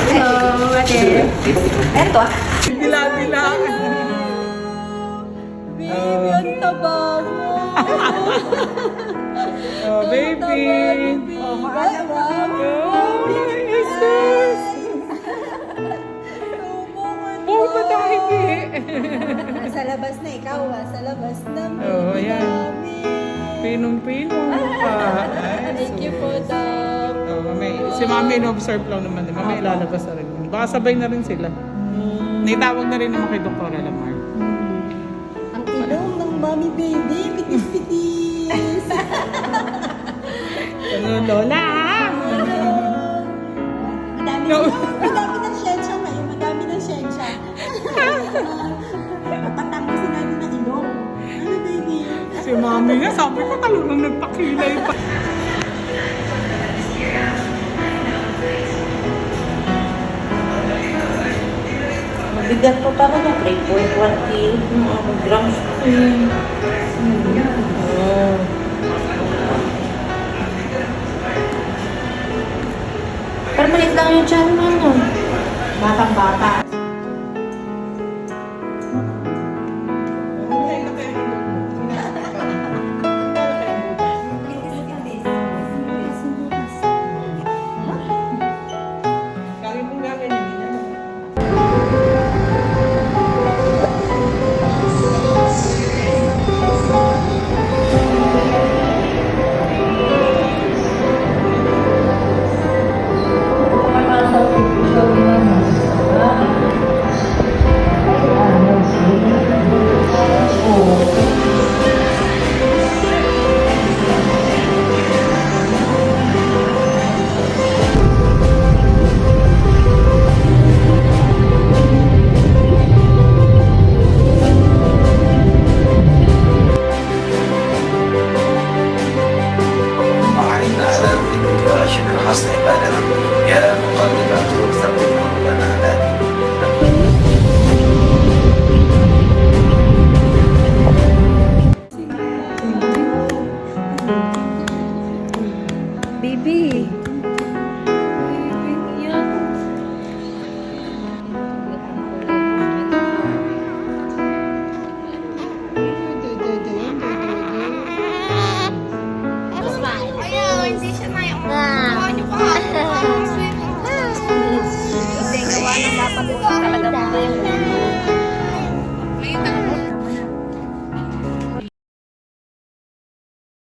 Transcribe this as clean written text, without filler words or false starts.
Hello, ate. Eto ah. Dila-dila. Baby, ang taba mo. Oh, baby. Oh, maalam. Oh, is this? Oh, pataki. Sa labas na ikaw ah. Sa labas na. Oh, ayan. Pinong-pinong pa. Thank you po, Doc. Oh, si Mami in-observe lang naman. Mami ilalabas na rin. Baka sabay na rin sila. Nitawag na rin naman kay Dr. Lamar. Ang ilong ng mommy baby, pitis-pitis. Ano, Lola? Madami ng siyensya ngayon, madami ng siyensya. Patangusin natin ng ilong. Ano baby? Si Mami nga, sabi ko talagang nagpakilay pa. Mabigat pa para na 3.1 grams. Oh. Pero maliit lang yung tiyan mo, no? Batang-bata. حسن عبادنا يا مقلب القلوب ثبت قلوبنا على Baby. Hindi siya na yung ano ka. Sweet. Hindi, gawa ng dapat ito talaga mga